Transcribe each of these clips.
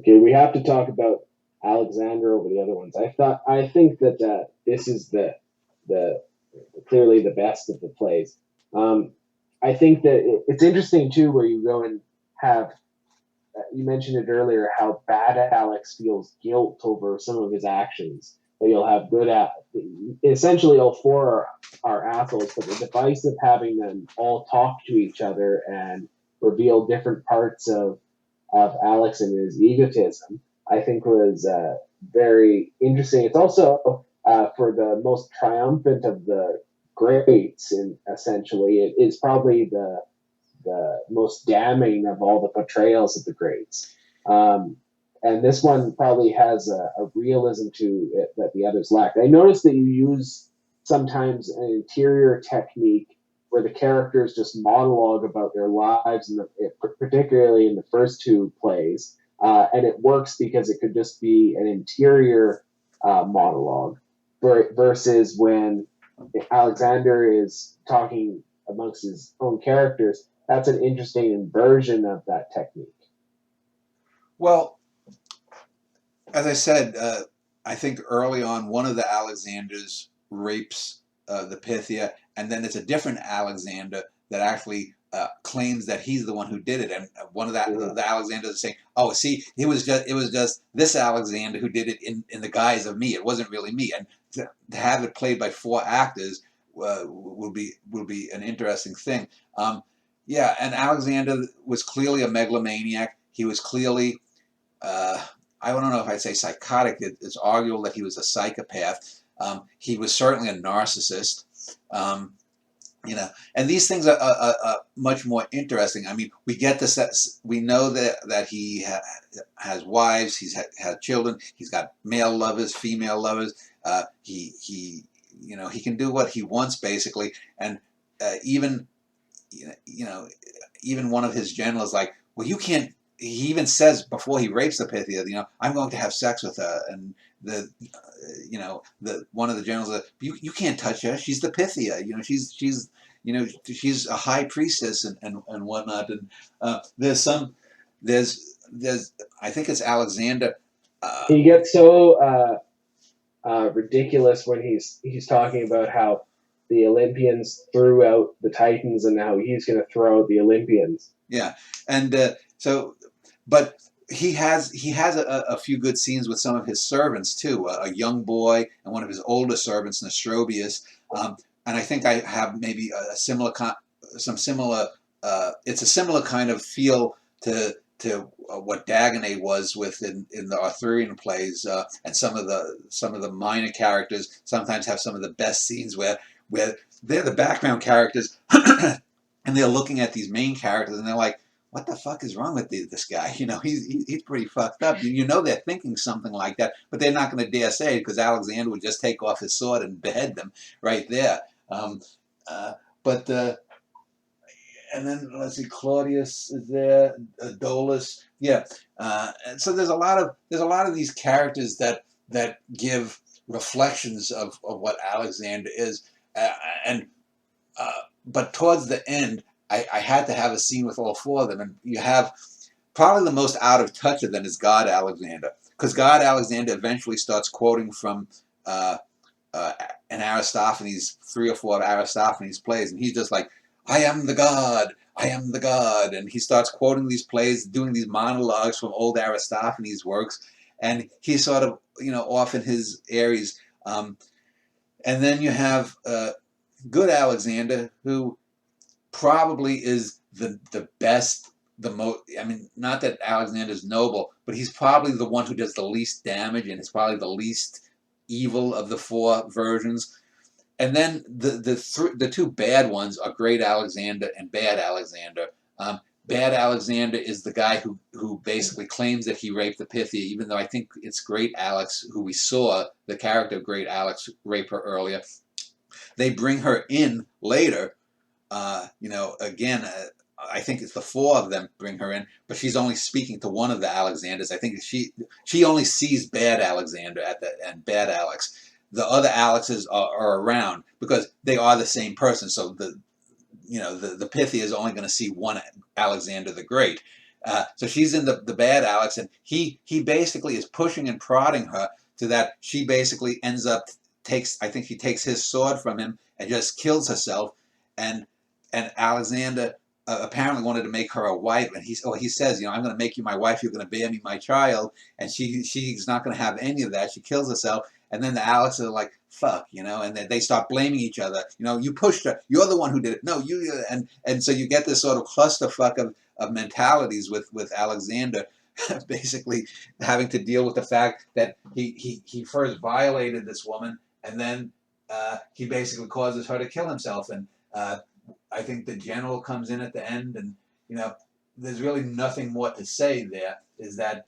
Okay, we have to talk about Alexander over the other ones. I think that this is the clearly the best of the plays. Um, I think that it's interesting too, where you go and have you mentioned it earlier how bad Alex feels guilt over some of his actions. That you'll have good at essentially all four are assholes, but the device of having them all talk to each other and reveal different parts of Alex and his egotism, I think was very interesting. It's also for the most triumphant of the greats, and essentially, it is probably the most damning of all the portrayals of the greats. Um, and this one probably has a realism to it that the others lack. I noticed that you use sometimes an interior technique where the characters just monologue about their lives, particularly in the first two plays. And it works because it could just be an interior monologue versus when Alexander is talking amongst his own characters. That's an interesting inversion of that technique. Well, as I said, I think early on one of the Alexanders rapes the Pythia, and then it's a different Alexander that actually claims that he's the one who did it. And one of the Alexanders is saying, "Oh, see, it was just this Alexander who did it in the guise of me. It wasn't really me." And to have it played by four actors will be an interesting thing. Yeah, and Alexander was clearly a megalomaniac. He was clearly I don't know if I'd say psychotic. It's arguable that he was a psychopath. He was certainly a narcissist. And these things are much more interesting. I mean, we get this. We know that he has wives. He's had children. He's got male lovers, female lovers. He can do what he wants basically. And even even one of his generals like, well, you can't. He even says before he rapes the Pythia, I'm going to have sex with her, and the one of the generals says, you can't touch her. She's the Pythia. She's a high priestess and whatnot. And there's I think it's Alexander. He gets so ridiculous when he's talking about how the Olympians threw out the Titans and how he's going to throw out the Olympians. Yeah, and but he has a few good scenes with some of his servants too. A young boy and one of his older servants, Nostrobius. And I think I have maybe a similar it's a similar kind of feel to what Dagonet was with in the Arthurian plays, and some of the minor characters sometimes have some of the best scenes where they're the background characters and they're looking at these main characters and they're like, what the fuck is wrong with this guy? He's pretty fucked up. They're thinking something like that, but they're not going to dare say it because Alexander would just take off his sword and behead them right there. But and then let's see, Claudius is there, Dolus, yeah. So there's a lot of these characters that give reflections of what Alexander is, but towards the end, I had to have a scene with all four of them, and you have probably the most out of touch of them is God Alexander, because God Alexander eventually starts quoting from an Aristophanes, 3 or 4 of Aristophanes plays, and he's just like, I am the God, and he starts quoting these plays, doing these monologues from old Aristophanes works, and he's sort of off in his areas, and then you have good Alexander, who probably is the best, the most. I mean, not that Alexander's noble, but he's probably the one who does the least damage, and it's probably the least evil of the 4 versions. And then the 2 bad ones are Great Alexander and Bad Alexander. Bad Alexander is the guy who basically claims that he raped the Pythia, even though I think it's Great Alex, who we saw, the character of Great Alex, rape her earlier. They bring her in later. Again, I think it's the 4 of them bring her in, but she's only speaking to one of the Alexanders. I think she only sees Bad Alexander and Bad Alex. The other Alexes are around because they are the same person. So the Pythia is only going to see one Alexander the Great. So she's in the bad Alex, and he basically is pushing and prodding her to that she basically ends up I think she takes his sword from him and just kills herself, and Alexander apparently wanted to make her a wife, and he says, I'm going to make you my wife, you're going to bear me my child, and she's not going to have any of that. She kills herself, and then the Alex are like, fuck, and then they start blaming each other. You pushed her, you're the one who did it. No, you, and so you get this sort of clusterfuck of mentalities with Alexander, basically having to deal with the fact that he first violated this woman, and then he basically causes her to kill himself. And I think the general comes in at the end, and there's really nothing more to say. There is that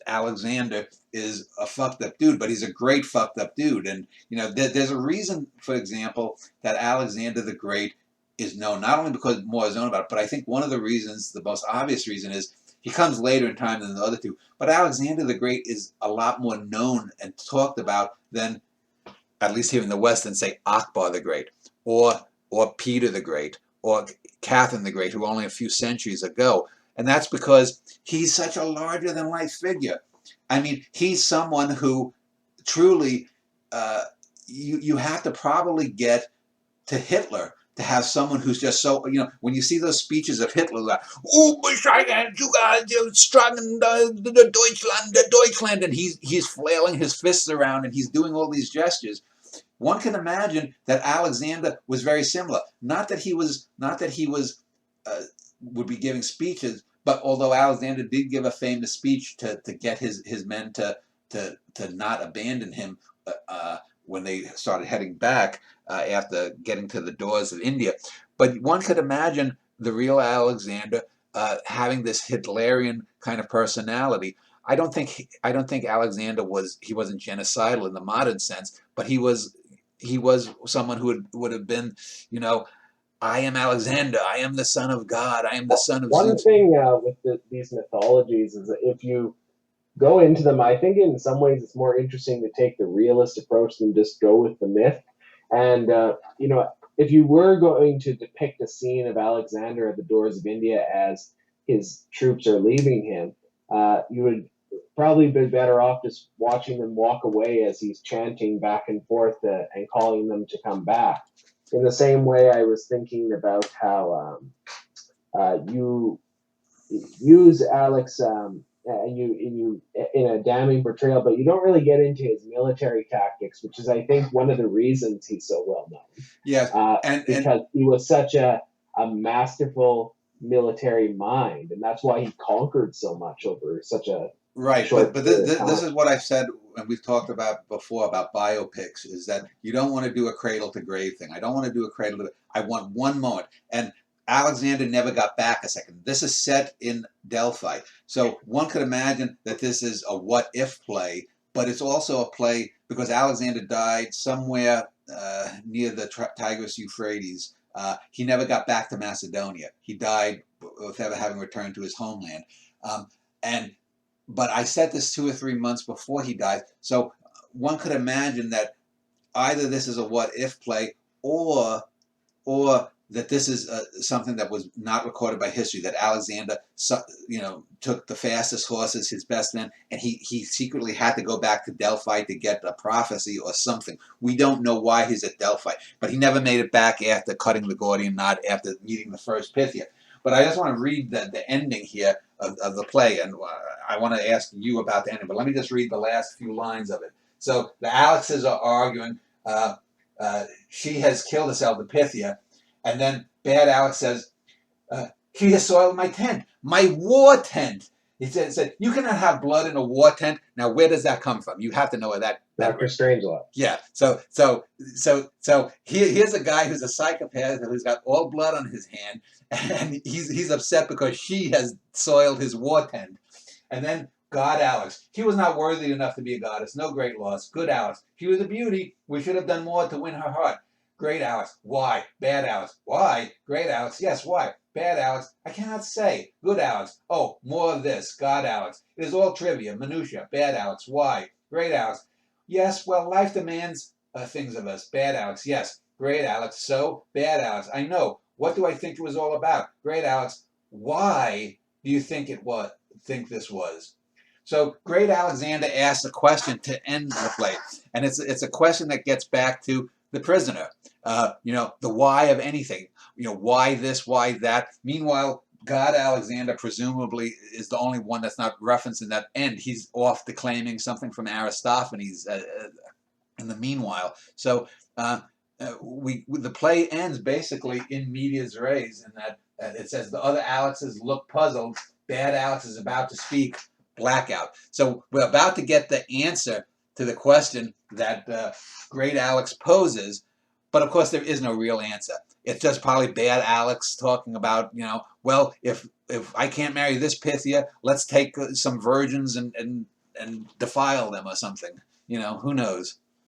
Alexander is a fucked up dude, but he's a great fucked up dude. And there's a reason, for example, that Alexander the Great is known, not only because more is known about it, but I think one of the reasons, the most obvious reason, is he comes later in time than the other two. But Alexander the Great is a lot more known and talked about than, at least here in the West, than say Akbar the Great, or Peter the Great, or Catherine the Great, who were only a few centuries ago. And that's because he's such a larger than life figure. I mean, he's someone who truly, you have to probably get to Hitler to have someone who's just so, when you see those speeches of Hitler, like, oh, Deutschland, and he's flailing his fists around and he's doing all these gestures. One can imagine that Alexander was very similar. Not that he was would be giving speeches, but although Alexander did give a famous speech to get his men to not abandon him when they started heading back after getting to the doors of India. But one could imagine the real Alexander having this Hitlerian kind of personality. I don't think Alexander wasn't genocidal in the modern sense, but he was someone who would have been, I am Alexander, I am the son of God, I am the son of One Zeus. thing with these mythologies is that if you go into them, I think in some ways it's more interesting to take the realist approach than just go with the myth. And if you were going to depict a scene of Alexander at the doors of India as his troops are leaving him, you would probably be better off just watching them walk away as he's chanting back and forth and calling them to come back. In the same way, I was thinking about how you use Alex and you in a damning portrayal, but you don't really get into his military tactics, which is, I think, one of the reasons he's so well known. Yeah, because he was such a masterful military mind, and that's why he conquered so much over such a right. short But period of time. this is what I've said, and we've talked about before about biopics, is that you don't want to do a cradle to grave thing. I don't want to do a cradle to. I want one moment, and Alexander never got back a second. This is set in Delphi, so one could imagine that this is a what if play, but it's also a play because Alexander died somewhere near the Tigris Euphrates. He never got back to Macedonia. He died without having returned to his homeland. But I said this 2 or 3 months before he died, so one could imagine that either this is a what if play, or that this is something that was not recorded by history, that Alexander took the fastest horses, his best men, and he secretly had to go back to Delphi to get a prophecy or something. We don't know why he's at Delphi, but he never made it back after cutting the Gordian knot, after meeting the first Pythia. But I just want to read the ending here of the play, and I want to ask you about the ending, but let me just read the last few lines of it. So the Alexes are arguing. She has killed herself, the Pythia, and then Bad Alex says, she has soiled my tent, my war tent. He said, you cannot have blood in a war tent. Now, where does that come from? You have to know where that. Dr. Strangelove. Yeah. So here's a guy who's a psychopath who's got all blood on his hand, and he's upset because she has soiled his war tent. And then God Alex, she was not worthy enough to be a goddess. No great loss. Good Alex, she was a beauty. We should have done more to win her heart. Great Alex, why? Bad Alex, why? Great Alex, yes, why? Bad Alex, I cannot say. Good Alex, oh, more of this. God Alex, it is all trivia, minutia. Bad Alex, why? Great Alex, yes, well, life demands things of us. Bad Alex, yes. Great Alex, so? Bad Alex, I know. What do I think it was all about? Great Alex, why do you think think this was? So great Alexander asks a question to end the play, and it's a question that gets back to the prisoner. The why of anything. Why this, why that. Meanwhile, God Alexander presumably is the only one that's not referenced in that end. He's off declaiming something from Aristophanes in the meanwhile. So the play ends basically in medias res, in that it says the other Alexes look puzzled. Bad Alex is about to speak. Blackout. So we're about to get the answer to the question that great Alex poses, but of course there is no real answer. It's just probably bad Alex talking about, well, if I can't marry this Pythia, let's take some virgins and defile them or something. Who knows?